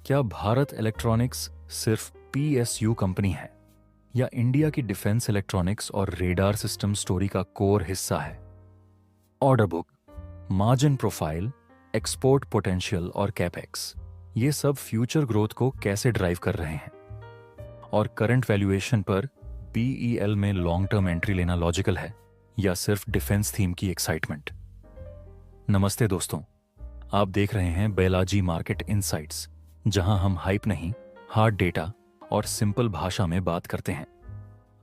क्या भारत इलेक्ट्रॉनिक्स सिर्फ PSU company है या इंडिया की डिफेंस इलेक्ट्रॉनिक्स और रेडार सिस्टम स्टोरी का कोर हिस्सा है? Order book, margin profile, export potential और कैपेक्स, ये सब फ्यूचर ग्रोथ को कैसे ड्राइव कर रहे हैं? और करंट वैल्यूएशन पर पीईएल में लॉन्ग टर्म एंट्री लेना लॉजिकल है या सिर्फ डिफेंस थीम की एक्साइटमेंट? नमस्ते दोस्तों, आप देख रहे हैं बेलाजी मार्केट इनसाइट्स, जहां हम हाइप नहीं, हार्ड डेटा और सिंपल भाषा में बात करते हैं।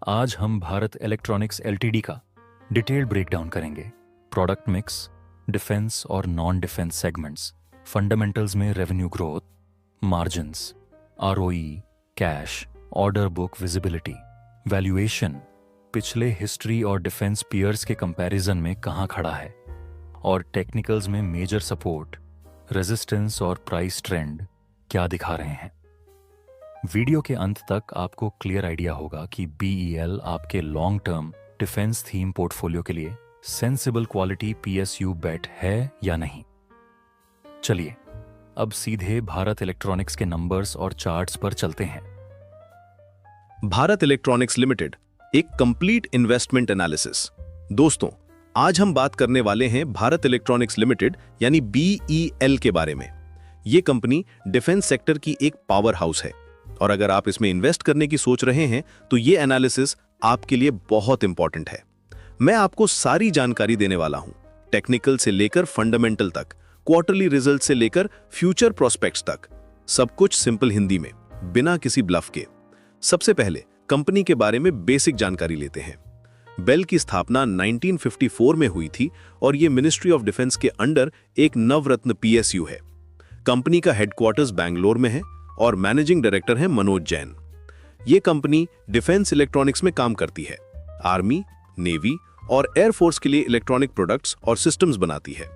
आज हम भारत इलेक्ट्रॉनिक्स एलटीडी का डिटेल्ड ब्रेकडाउन करेंगे। प्रोडक्ट मिक्स, डिफेंस और नॉन डिफेंस सेगमेंट्स, फंडामेंटल्स में revenue growth, margins, ROE, cash, order book visibility, valuation, पिछले हिस्ट्री और डिफेंस पीयर्स के कंपैरिजन में कहां खड़ा है, और टेक्निकल्स में मेजर सपोर्ट, रेजिस्टेंस और प्राइस ट्रेंड क्या दिखा रहे हैं। वीडियो के अंत तक आपको क्लियर आइडिया होगा कि बीईएल आपके long term defence theme portfolio के लिए सेंसिबल क्वालिटी पीएसयू बेट है या नहीं। चलिए अब सीधे भारत इलेक्ट्रॉनिक्स के नंबर्स और चार्ट्स पर चलते हैं। भारत इलेक्ट्रॉनिक्स लिमिटेड, एक कंप्लीट इन्वेस्टमेंट एनालिसिस। दोस्तों, आज हम बात करने वाले हैं भारत इलेक्ट्रॉनिक्स लिमिटेड यानी बीईएल के बारे में। ये कंपनी डिफेंस सेक्टर की एक पावर हाउस है और अगर आप इसमें इन्वेस्ट करने की सोच रहे हैं तो ये एनालिसिस आपके लिए बहुत इंपॉर्टेंट है। मैं आपको सारी जानकारी देने वाला हूं, टेक्निकल से लेकर फंडामेंटल तक, क्वार्टरली रिजल्ट से लेकर फ्यूचर प्रोस्पेक्ट्स तक, सब कुछ सिंपल हिंदी में, बिना किसी ब्लफ के। सबसे पहले कंपनी के बारे में बेसिक जानकारी लेते हैं। बेल की स्थापना 1954 में हुई थी और ये मिनिस्ट्री ऑफ डिफेंस के अंडर एक नवरत्न पीएसयू है। कंपनी का हेडक्वार्टर्स बैंगलोर में है और मैनेजिंग डायरेक्टर है मनोज जैन। ये कंपनी डिफेंस इलेक्ट्रॉनिक्स में काम करती है, आर्मी, नेवी और एयरफोर्स के लिए इलेक्ट्रॉनिक प्रोडक्ट्स और सिस्टम्स बनाती है।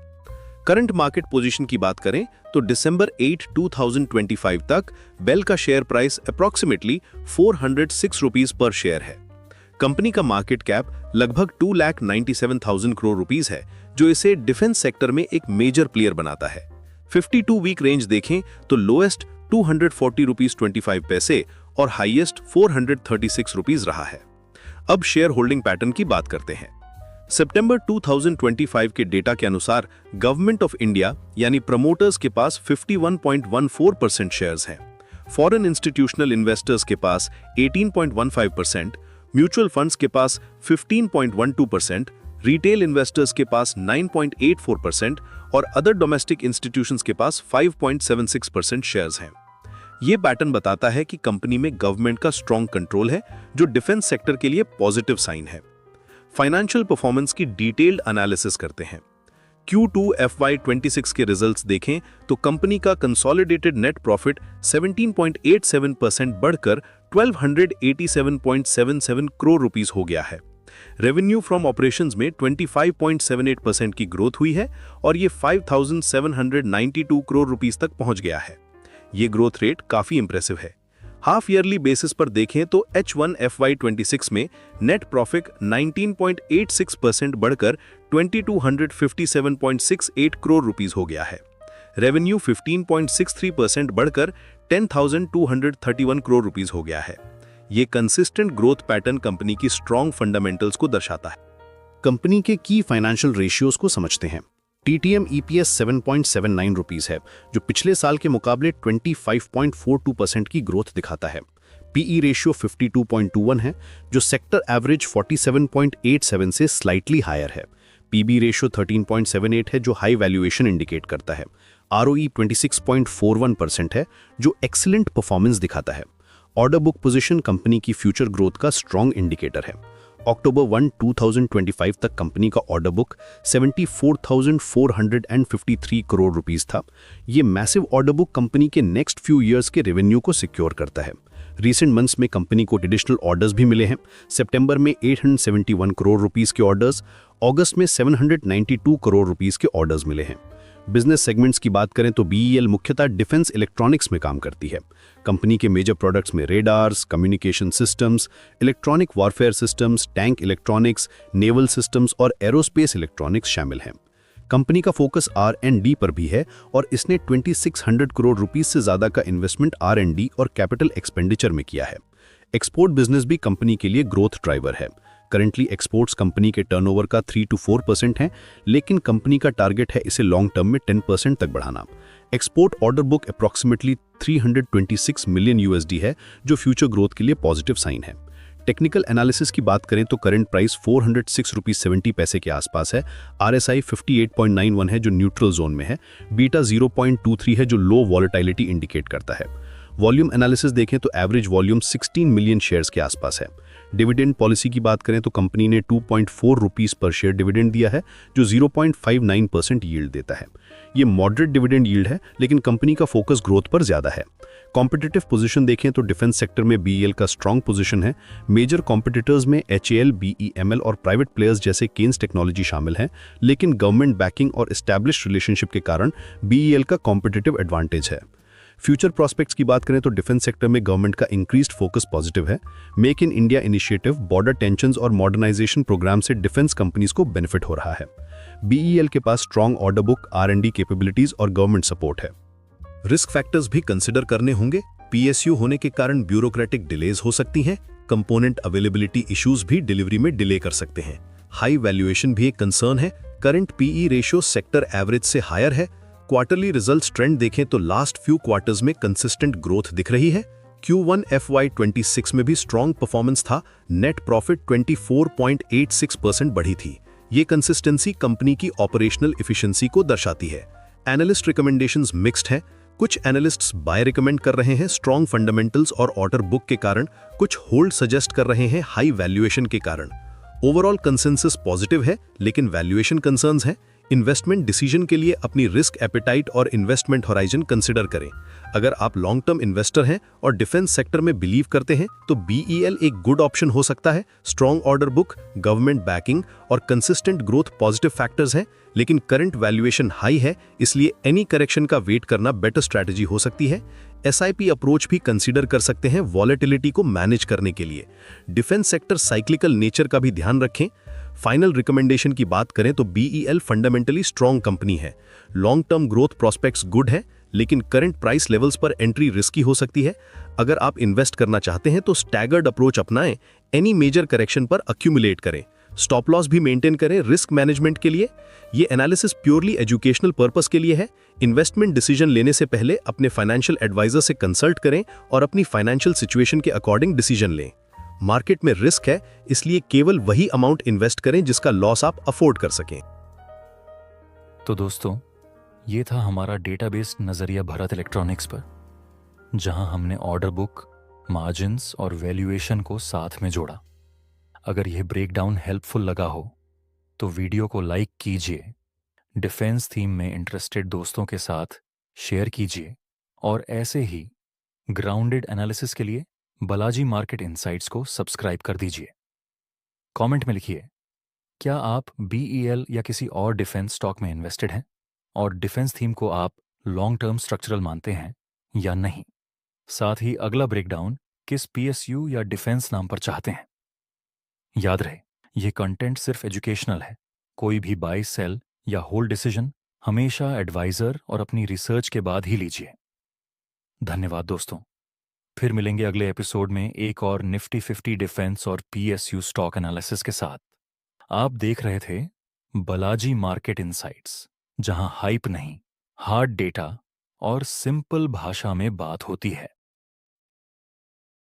करंट मार्केट पोजीशन की बात करें तो दिसंबर 8, 2025 तक बेल का शेयर प्राइस अप्रॉक्सीमेटली 406 रुपीस पर शेयर है। कंपनी का मार्केट कैप लगभग 2,97,000 करोड़ रुपीस है, जो इसे डिफेंस सेक्टर में एक मेजर प्लेयर बनाता है। 52 वीक रेंज देखें तो लोएस्ट 240 रुपीस 25 पैसे और हाईएस्ट 436 रुपीस रहा है। अब शेयर होल्डिंग पैटर्न की बात करते हैं। सितंबर 2025 के डेटा के अनुसार गवर्नमेंट ऑफ इंडिया यानी प्रमोटर्स के पास 51.14% शेयर्स हैं, फॉरेन इंस्टीट्यूशनल इन्वेस्टर्स के पास 18.15%, म्यूचुअल फंड्स के पास 15.12%, रिटेल इन्वेस्टर्स के पास 9.84% और अदर डोमेस्टिक इंस्टीट्यूशंस के पास 5.76% शेयर्स हैं। ये पैटर्न बताता है कि कंपनी में गवर्नमेंट का स्ट्रॉन्ग कंट्रोल है, जो डिफेंस सेक्टर के लिए पॉजिटिव साइन है। फाइनेंशियल परफॉर्मेंस की डिटेल्ड एनालिसिस करते हैं। Q2 FY26 के रिजल्ट्स देखें तो कंपनी का कंसोलिडेटेड नेट प्रॉफिट 17.87% बढ़कर 1287.77 करोड़ रुपीस हो गया है। रेवेन्यू फ्रॉम ऑपरेशंस में 25.78% की ग्रोथ हुई है और ये 5,792 करोड़ रुपीस तक पहुंच गया है। ये ग्रोथ रेट काफी इंप्रेसिव है। हाफ ईयरली बेसिस पर देखें तो H1 FY26 में नेट प्रॉफिट 19.86% बढ़कर 2,257.68 करोड़ रुपीस हो गया है। रेवेन्यू 15.63% बढ़कर 10,231 करोड़ रुपीस हो गया है। ये कंसिस्टेंट ग्रोथ पैटर्न कंपनी की स्ट्रॉन्ग फंडामेंटल्स को दर्शाता है। कंपनी के की फाइनेंशियल रेशियोज को समझते हैं। TTM EPS 7.79 रुपीस है, जो पिछले साल के मुकाबले 25.42% की ग्रोथ दिखाता है। PE रेशियो 52.21 है, जो सेक्टर एवरेज 47.87 से स्लाइटली हायर है। PB रेशियो 13.78 है, जो हाई वैल्यूएशन इंडिकेट करता है। ROE 26.41% है, जो एक्सीलेंट परफॉर्मेंस दिखाता है। ऑर्डर बुक पोजीशन कंपनी की फ्यूचर ग्रोथ का स्ट्रॉन्ग इंडिकेटर है। अक्टूबर 1, 2025 तक कंपनी का ऑर्डर बुक 74,453 करोड़ रुपीस था। ये मैसिव ऑर्डर बुक कंपनी के नेक्स्ट फ्यू इयर्स के रेवेन्यू को सिक्योर करता है। रीसेंट मंथ्स में कंपनी को एडिशनल ऑर्डर्स भी मिले हैं। सितंबर में 871 करोड़ रुपीस के ऑर्डर्स, अगस्त में 792 करोड़ रुपीस के ऑर्डर्स मिले हैं। बिजनेस सेगमेंट्स की बात करें तो बीईएल मुख्यतः डिफेंस इलेक्ट्रॉनिक्स में काम करती है। कंपनी के मेजर प्रोडक्ट्स में radars, communication systems, electronic warfare systems, tank electronics, naval systems और एरोस्पेस इलेक्ट्रॉनिक्स शामिल हैं। कंपनी का फोकस R&D पर भी है और इसने 2600 करोड़ रुपीस से ज्यादा का इन्वेस्टमेंट R&D और कैपिटल एक्सपेंडिचर में किया है। एक्सपोर्ट बिजनेस भी कंपनी के लिए ग्रोथ ड्राइवर है। करंटली एक्सपोर्ट्स कंपनी के टर्नओवर का 3 to 4% है, लेकिन कंपनी का टारगेट है इसे लॉन्ग टर्म में 10% तक बढ़ाना। Export order book approximately 326 million USD है, जो फ्यूचर ग्रोथ के लिए पॉजिटिव साइन है। टेक्निकल एनालिसिस की बात करें तो करंट प्राइस 406 रुपीस 70 पैसे के आसपास है। RSI 58.91 है जो न्यूट्रल जोन में है। बीटा 0.23 है जो लो वॉलेटिलिटी इंडिकेट करता है। वॉल्यूम एनालिसिस देखें तो एवरेज वॉल्यूम 16 मिलियन शेयर्स के आसपास है। डिविडेंड पॉलिसी की बात करें तो कंपनी ने 2.4 रुपीस पर शेयर डिविडेंड दिया है जो 0.59% यील्ड देता है। ये मॉडरेट डिविडेंड यील्ड है, लेकिन कंपनी का फोकस ग्रोथ पर ज्यादा है। कॉम्पिटिटिव पोजीशन देखें तो डिफेंस सेक्टर में BEL का स्ट्रांग पोजीशन है। मेजर कॉम्पिटिटर्स में HAL, BEML और प्राइवेट प्लेयर्स जैसे केन्स टेक्नोलॉजी शामिल हैं, लेकिन गवर्नमेंट बैकिंग और एस्टैब्लिश्ड रिलेशनशिप के कारण BEL का कॉम्पिटिटिव एडवांटेज है। फ्यूचर प्रॉस्पेक्ट्स की बात करें तो डिफेंस सेक्टर में गवर्नमेंट का इंक्रीज्ड फोकस पॉजिटिव है। Make in India initiative, border tensions और मॉडर्नाइजेशन प्रोग्राम से डिफेंस कंपनीज को बेनिफिट हो रहा है। BEL के पास strong order book, R&D capabilities और गवर्नमेंट सपोर्ट है। रिस्क फैक्टर्स भी कंसिडर करने होंगे। PSU होने के कारण ब्यूरोक्रेटिक डिलेज हो सकती हैं। कंपोनेंट अवेलेबिलिटी इश्यूज भी डिलीवरी में डिले कर सकते हैं। हाई वैल्यूएशन भी एक कंसर्न है। Current PE ratio sector average से हायर है। क्वार्टरली रिजल्ट्स ट्रेंड देखें तो लास्ट फ्यू क्वार्टर्स में कंसिस्टेंट ग्रोथ दिख रही है। Q1 FY26 में भी स्ट्रॉन्ग परफॉर्मेंस था। नेट प्रॉफिट 24.86% बढ़ी थी। ये कंसिस्टेंसी कंपनी की ऑपरेशनल एफिशिएंसी को दर्शाती है। एनालिस्ट रिकमेंडेशंस मिक्स्ड हैं। कुछ एनालिस्ट्स बाय रिकमेंड कर रहे हैं स्ट्रॉन्ग फंडामेंटल्स और ऑर्डर बुक के कारण, कुछ होल्ड सजेस्ट कर रहे हैं हाई वैल्यूएशन के कारण। ओवरऑल कंसेंसस पॉजिटिव है, लेकिन वैल्यूएशन कंसर्न्स हैं। इन्वेस्टमेंट डिसीजन के लिए अपनी रिस्क एपेटाइट और इन्वेस्टमेंट होराइजन कंसिडर करें। अगर आप लॉन्ग टर्म इन्वेस्टर हैं और डिफेंस सेक्टर में बिलीव करते हैं तो BEL एक गुड ऑप्शन हो सकता है। Strong order book, government banking और कंसिस्टेंट ग्रोथ पॉजिटिव फैक्टर्स हैं, लेकिन करंट वैल्यूएशन हाई है, इसलिए एनी करेक्शन का वेट करना बेटर स्ट्रैटेजी हो सकती है। SIP अप्रोच भी कंसीडर कर सकते हैं वॉलेटिलिटी को मैनेज करने के लिए। डिफेंस सेक्टर साइक्लिकल नेचर का भी ध्यान रखें। फाइनल रिकमेंडेशन की बात करें तो BEL फंडामेंटली स्ट्रॉन्ग कंपनी है। Long term growth prospects good है, लेकिन करंट प्राइस लेवल्स पर एंट्री रिस्की हो सकती है। अगर आप इन्वेस्ट करना चाहते हैं तो स्टैगर्ड अप्रोच अपनाएं। एनी मेजर करेक्शन पर अक्यूमुलेट करें। स्टॉप लॉस भी मेंटेन करें रिस्क मैनेजमेंट के लिए। ये एनालिसिस प्योरली एजुकेशनल पर्पस के लिए है। इन्वेस्टमेंट डिसीजन लेने से पहले अपने फाइनेंशियल एडवाइजर से कंसल्ट करें और अपनी फाइनेंशियल सिचुएशन के अकॉर्डिंग डिसीजन लें। मार्केट में रिस्क है, इसलिए केवल वही अमाउंट इन्वेस्ट करें जिसका लॉस आप अफोर्ड कर सकें। तो दोस्तों, ये था हमारा डेटाबेस नजरिया भारत इलेक्ट्रॉनिक्स पर, जहां हमने ऑर्डर बुक, मार्जिन्स और वैल्यूएशन को साथ में जोड़ा। अगर यह ब्रेकडाउन हेल्पफुल लगा हो तो वीडियो को लाइक कीजिए, डिफेंस थीम में इंटरेस्टेड दोस्तों के साथ शेयर कीजिए और ऐसे ही ग्राउंडेड एनालिसिस के लिए बालाजी मार्केट इनसाइट्स को सब्सक्राइब कर दीजिए। कमेंट में लिखिए, क्या आप BEL या किसी और डिफेंस स्टॉक में इन्वेस्टेड हैं और डिफेंस थीम को आप लॉन्ग टर्म स्ट्रक्चरल मानते हैं या नहीं। साथ ही अगला ब्रेकडाउन किस PSU या डिफेंस नाम पर चाहते हैं। याद रहे, यह कंटेंट सिर्फ एजुकेशनल है। कोई भी बाय, सेल या होल्ड डिसीजन हमेशा एडवाइजर और अपनी रिसर्च के बाद ही लीजिए। धन्यवाद दोस्तों, फिर मिलेंगे अगले एपिसोड में एक और निफ्टी 50 डिफेंस और PSU स्टॉक एनालिसिस के साथ। आप देख रहे थे बालाजी मार्केट इनसाइट्स, जहां हाइप नहीं, हार्ड डेटा और सिंपल भाषा में बात होती है।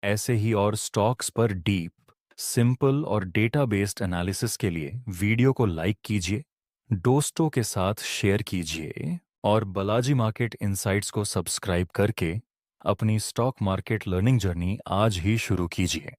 ऐसे ही और स्टॉक्स पर डीप, सिंपल और डेटा बेस्ड एनालिसिस के लिए वीडियो को लाइक कीजिए, दोस्तों के साथ शेयर कीजिए और बालाजी मार्केट इनसाइट्स को सब्सक्राइब करके अपनी स्टॉक मार्केट लर्निंग जर्नी आज ही शुरू कीजिए।